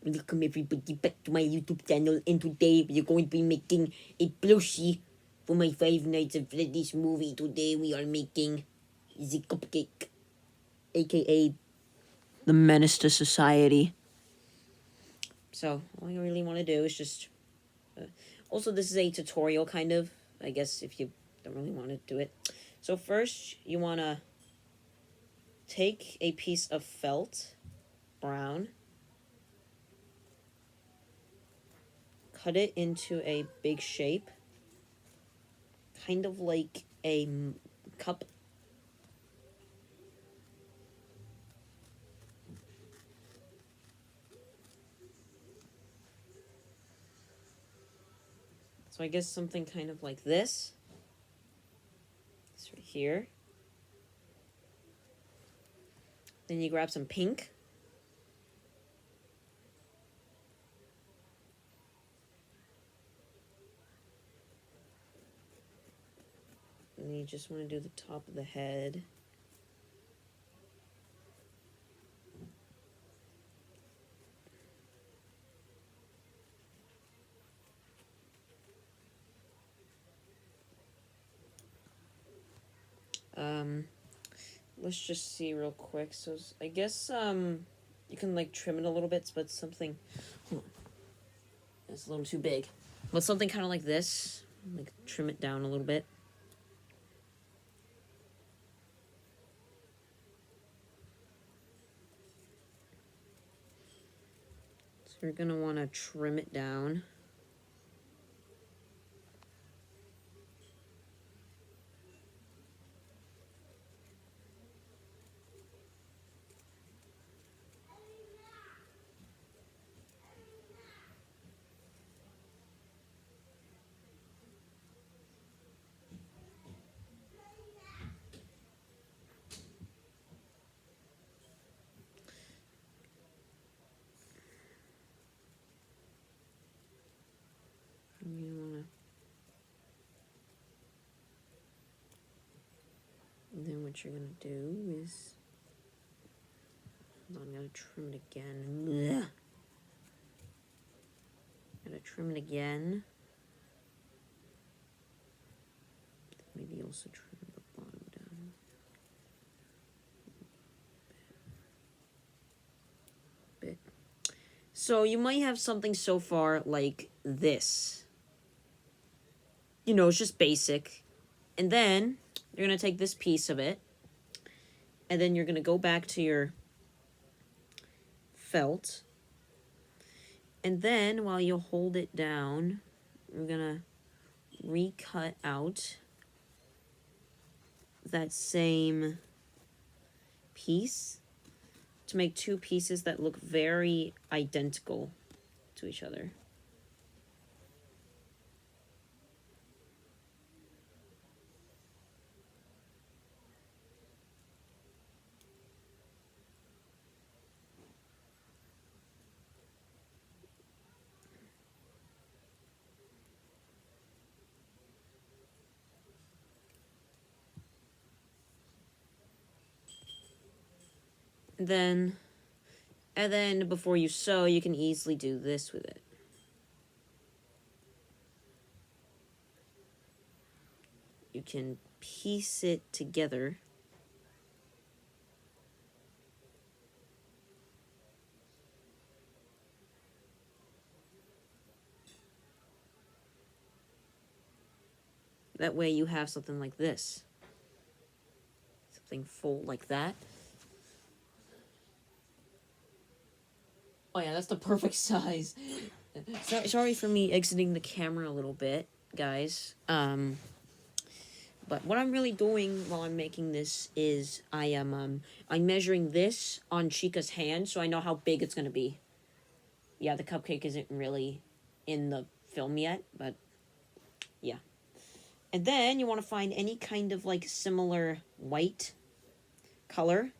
Welcome everybody back to my YouTube channel, and today we are going to be making a plushie for my Five Nights at Freddy's movie. Today we are making the Cupcake, aka the Menace to Society. So all you really want to do is just... also, this is a tutorial, kind of, I guess, if you don't really want to do it. So first, you want to take a piece of felt, brown, cut it into a big shape, kind of like a cup. So I guess something kind of like this. It's right here. Then you grab some pink. And you just want to do the top of the head. Let's just see real quick. So I guess you can like trim it a little bit, but something... It's a little too big. But something kind of like this. Like trim it down a little bit. So you're going to want to trim it down. And then what you're going to do is... I'm going to trim it again. Blech. I'm going to trim it again. Maybe also trim the bottom down. Bit. So you might have something so far like this. You know, it's just basic. And then you're going to take this piece of it. And then you're going to go back to your felt. And then while you hold it down, we're going to recut out that same piece to make two pieces that look very identical to each other. And then before you sew, you can easily do this with it. You can piece it together. That way you have something like this. Something full like that. Oh yeah, that's the perfect size. Sorry for me exiting the camera a little bit, guys. But what I'm really doing while I'm making this is I'm measuring this on Chica's hand so I know how big it's gonna be. Yeah, the cupcake isn't really in the film yet, but yeah. And then you want to find any kind of like similar white color,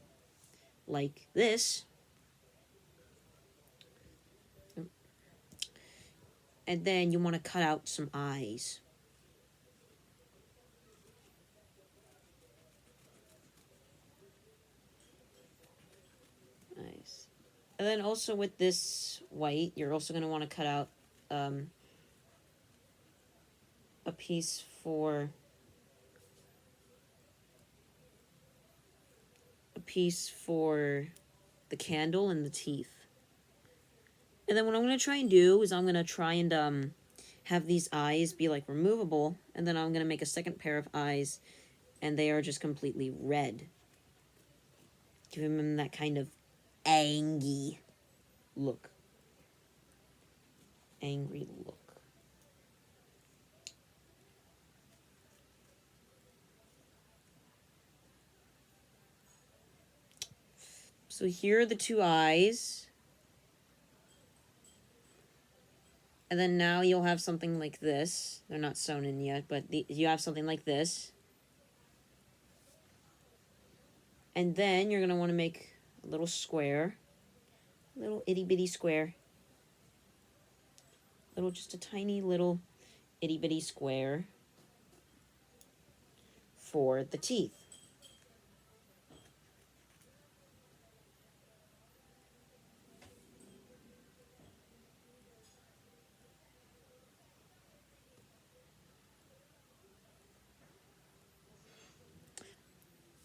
like this. And then you want to cut out some eyes. Nice. And And then also with this white, you're also going to want to cut out a piece for the candle and the teeth. And then what I'm going to try and do is I'm going to try and have these eyes be like removable, and then I'm going to make a second pair of eyes, and they are just completely red. Give him that kind of angry look. Angry look. So here are the two eyes. And then now you'll have something like this. They're not sewn in yet, but you have something like this. And then you're going to want to make a little square. A little itty bitty square. Just a tiny little itty bitty square for the teeth.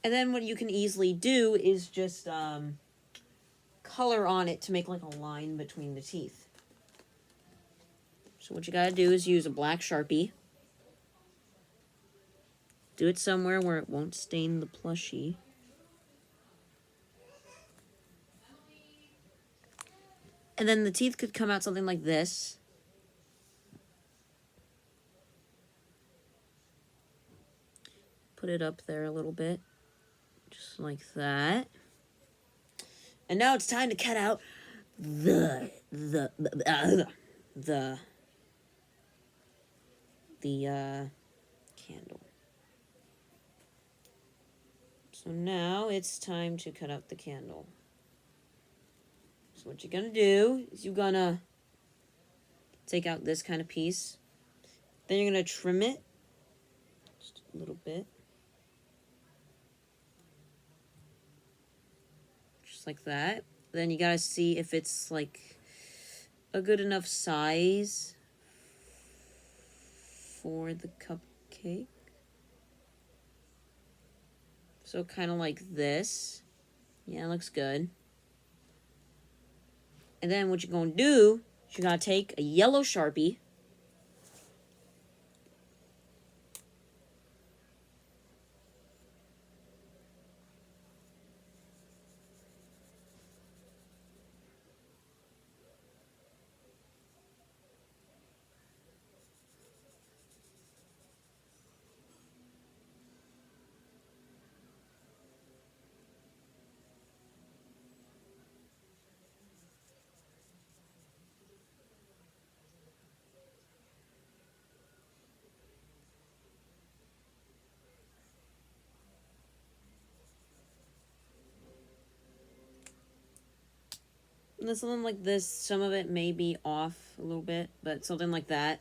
And then what you can easily do is just color on it to make like a line between the teeth. So what you gotta do is use a black Sharpie. Do it somewhere where it won't stain the plushie. And then the teeth could come out something like this. Put it up there a little bit. Just like that. And now it's time to cut out the candle. So now it's time to cut out the candle. So what you're gonna do is you're gonna take out this kind of piece. Then you're gonna trim it just a little bit. Just like that. Then you gotta see if it's like a good enough size for the cupcake. So kind of like this. Yeah, it looks good. And then what you're going to do is you're going to take a yellow Sharpie. And then something like this, some of it may be off a little bit, but something like that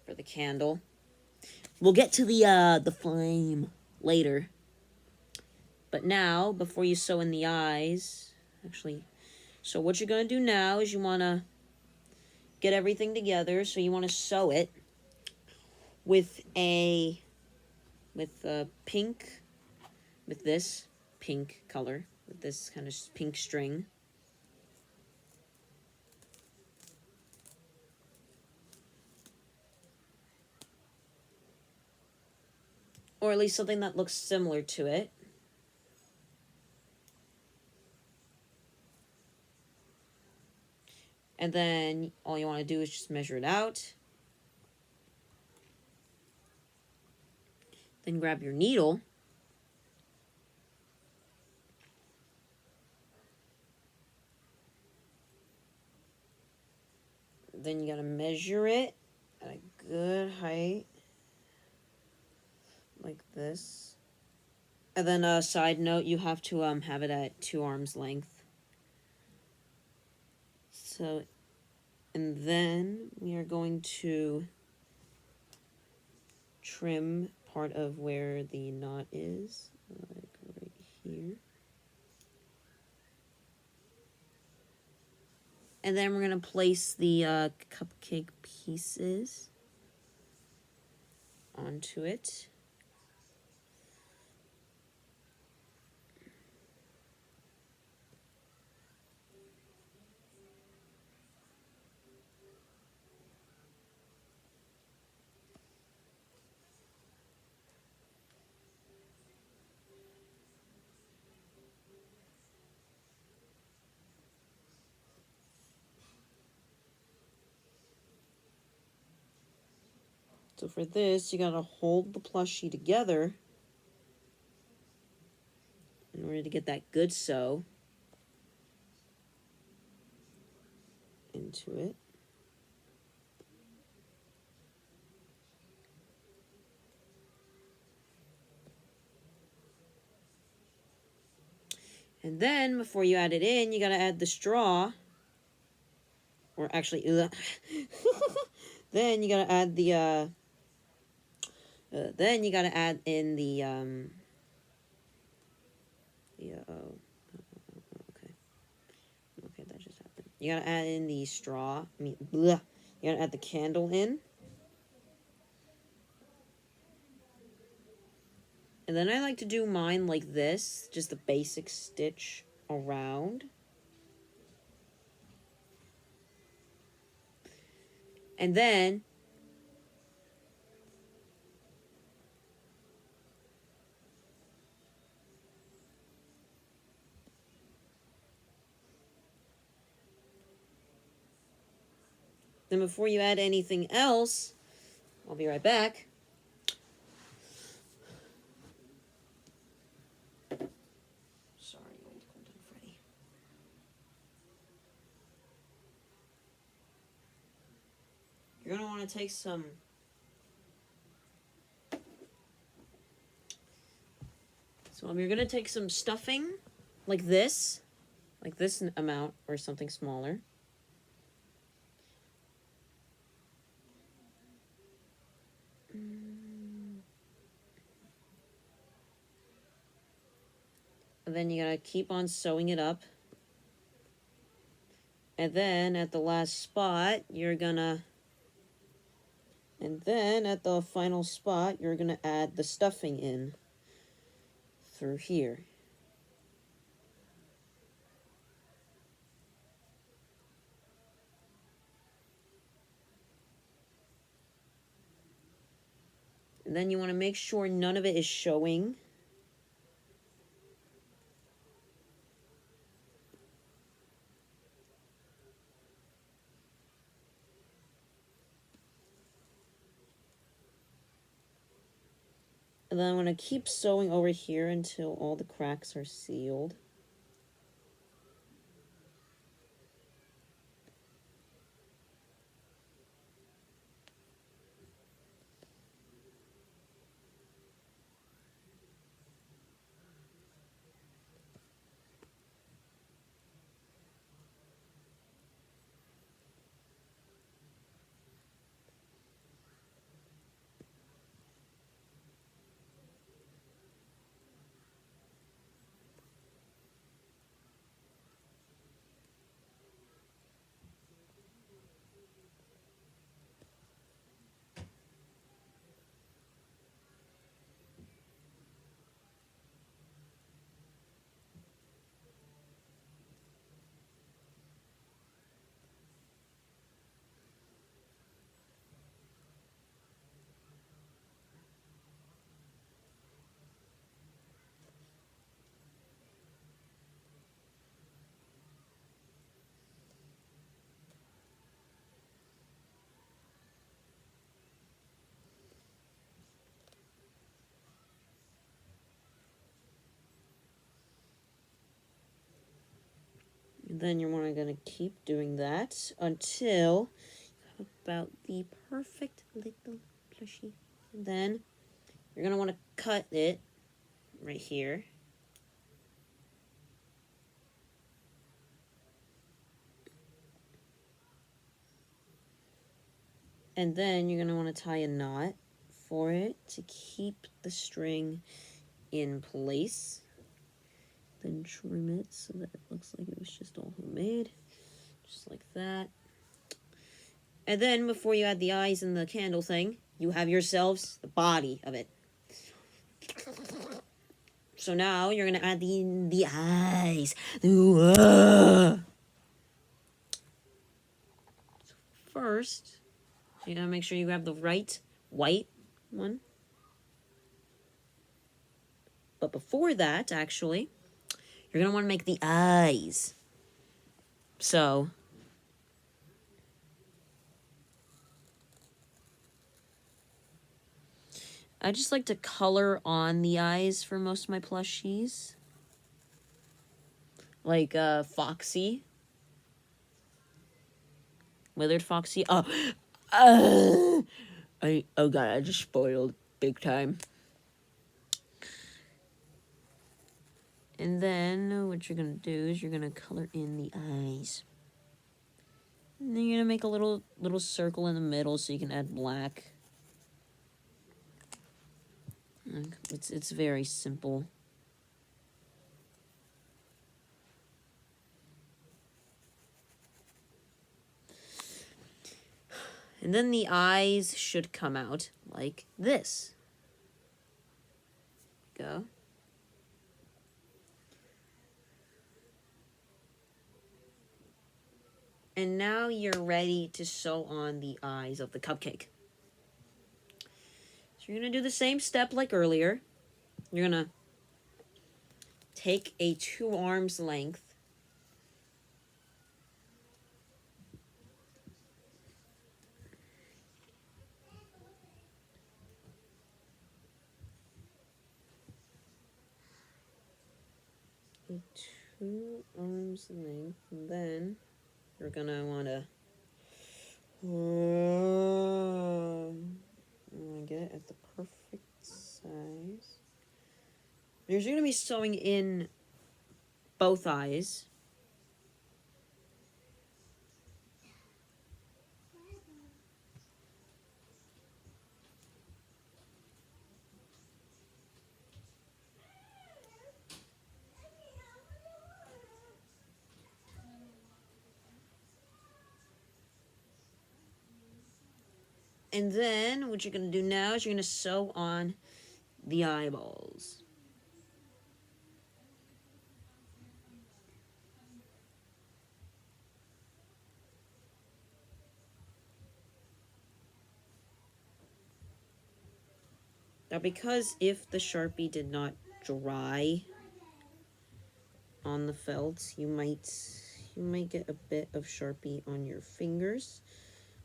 for the candle. We'll get to the flame later. But now, before you sew in the eyes, actually, so what you're going to do now is you want to get everything together. So you want to sew it with pink, with this pink color, with this kind of pink string. Or at least something that looks similar to it. And then all you want to do is just measure it out. Then grab your needle. Then you got to measure it at a good height. Like this. And then a side note, you have to have it at 2 arms length. So, and then we are going to trim part of where the knot is, like right here. And then we're going to place the cupcake pieces onto it. So for this, you gotta hold the plushie together in order to get that good sew into it. And then, before you add it in, you gotta add the straw. Or actually, then you gotta add the, then you gotta add in the, okay. Okay, that just happened. You gotta add in the straw. You gotta add the candle in. And then I like to do mine like this, just a basic stitch around. And then before you add anything else, I'll be right back. Sorry, old Golden Freddy. You're gonna want to take some you're gonna take some stuffing like this amount or something smaller. And then you gotta keep on sewing it up. And then at the last spot, and then at the final spot, you're gonna add the stuffing in through here. And then you want to make sure none of it is showing. And then I'm going to keep sewing over here until all the cracks are sealed. And then you're going to keep doing that until about the perfect little plushie. And then you're going to want to cut it right here. And then you're going to want to tie a knot for it to keep the string in place. Then trim it so that it looks like it was just all homemade. Just like that. And then before you add the eyes and the candle thing, you have yourselves the body of it. So now you're gonna add the eyes. First, you gotta make sure you grab the right white one. But before that, actually, you're gonna want to make the eyes. So I just like to color on the eyes for most of my plushies. Like Foxy. Withered Foxy. Oh god, I just spoiled big time. And then what you're gonna do is you're gonna color in the eyes. And then you're gonna make a little circle in the middle so you can add black. It's very simple. And then the eyes should come out like this. Go. And now you're ready to sew on the eyes of the cupcake. So you're going to do the same step like earlier. You're going to take a 2 arms length and then you're going to want to get it at the perfect size. You're going to be sewing in both eyes. And then what you're going to do now is you're going to sew on the eyeballs. Now, because if the Sharpie did not dry on the felt, you might get a bit of Sharpie on your fingers,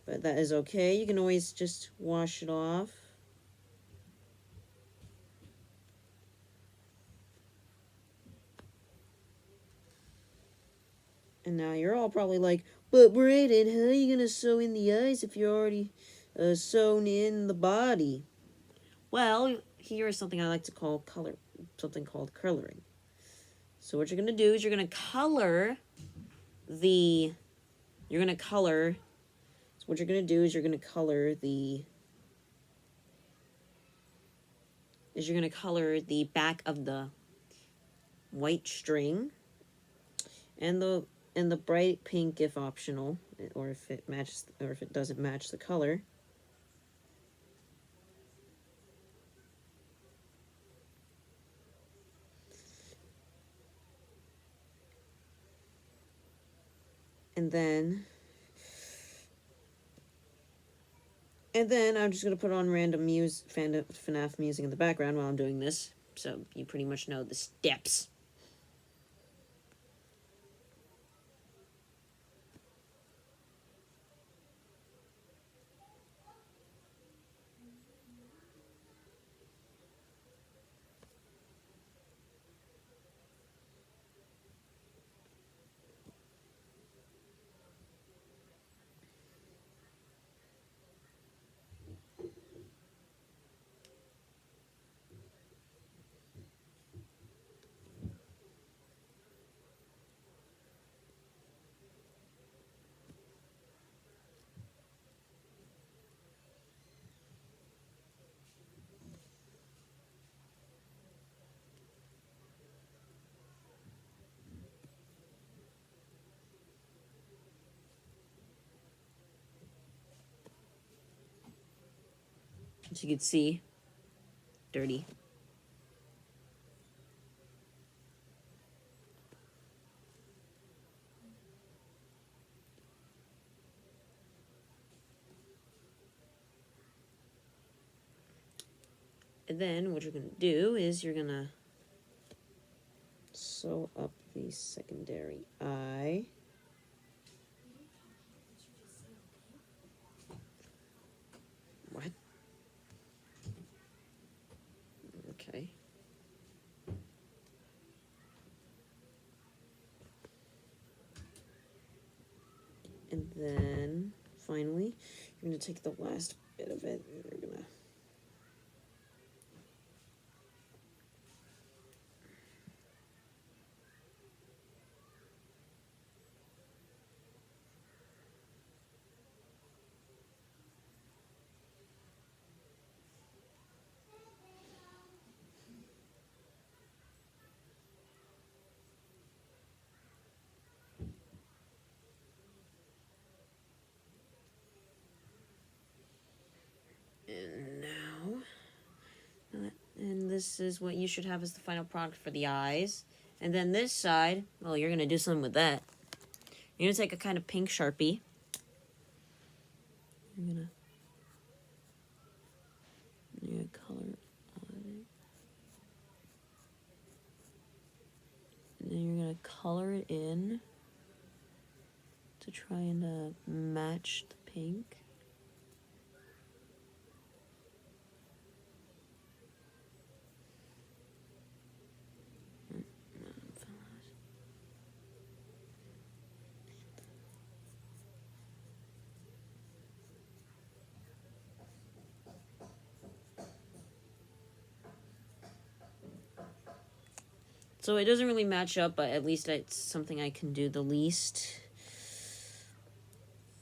but that is okay. You can always just wash it off. And now you're all probably like, but Brayden, how are you gonna sew in the eyes if you're already sewn in the body? Well, here is something I like to call something called coloring. So what you're gonna do is you're gonna color the back of the white string and the bright pink if optional, or if it doesn't match the color. And then I'm just going to put on random FNAF music in the background while I'm doing this. So you pretty much know the steps. As you can see, dirty. And then what you're going to do is you're going to sew up the secondary eye. What? Okay. And then, finally, you're going to take the last bit of it and you're going to and this is what you should have as the final product for the eyes. And then this side, well, you're going to do something with that. You're going to take a kind of pink Sharpie. You're going to color on it. And then you're going to color it in to try and match the pink. So it doesn't really match up, but at least it's something I can do the least.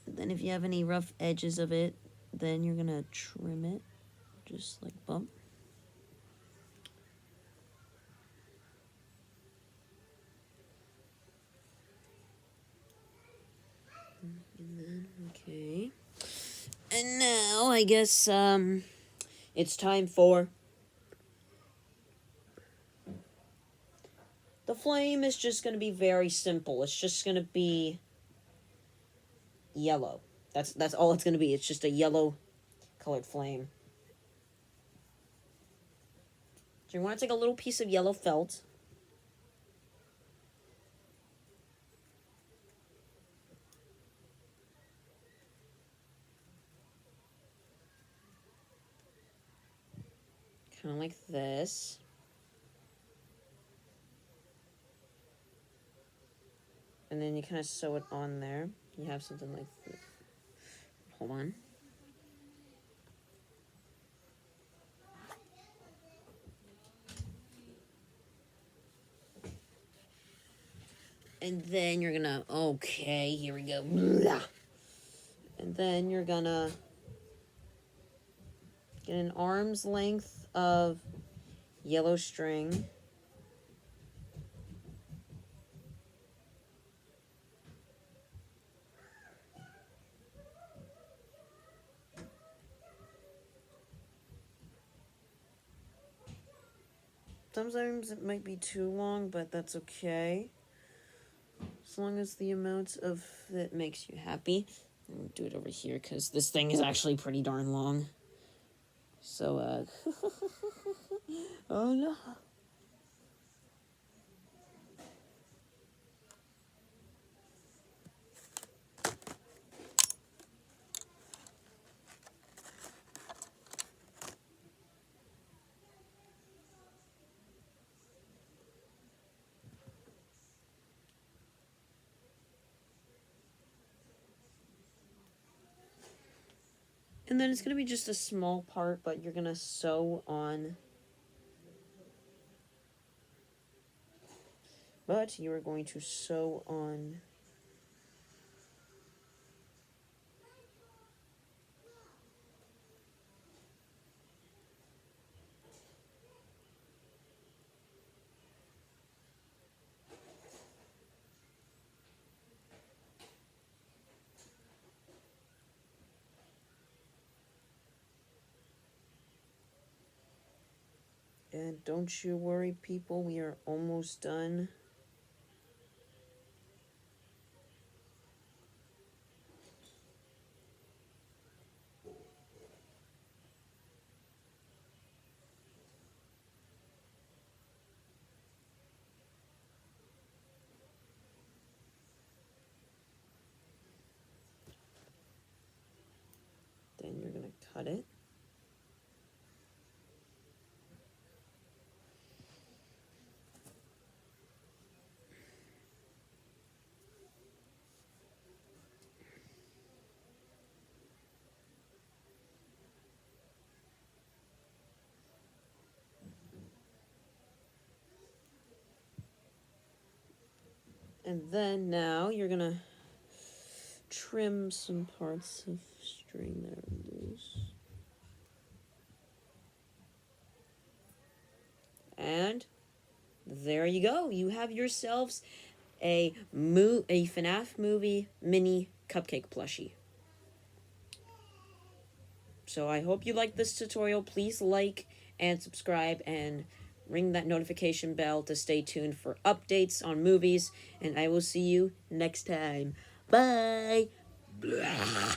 Then if you have any rough edges of it, then you're gonna trim it, just like bump. And then, okay. And now, I guess, it's time for... The flame is just going to be very simple. It's just going to be yellow. That's all it's going to be. It's just a yellow colored flame. So you want to take a little piece of yellow felt. Kind of like this. And then you kind of sew it on there. You have something like this. Hold on. And then you're gonna, okay, here we go. And then you're gonna get an arm's length of yellow string. Sometimes it might be too long, but that's okay. As long as the amount of it makes you happy. I'll do it over here because this thing is actually pretty darn long. So, oh no. And then it's going to be just a small part, but you're going to sew on. But you are going to sew on And don't you worry, people, we are almost done. Then you're gonna cut it. And then now you're gonna trim some parts of string that are loose. And there you go. You have yourselves a FNAF movie mini cupcake plushie. So I hope you liked this tutorial. Please like and subscribe and ring that notification bell to stay tuned for updates on movies. And I will see you next time. Bye! Blah.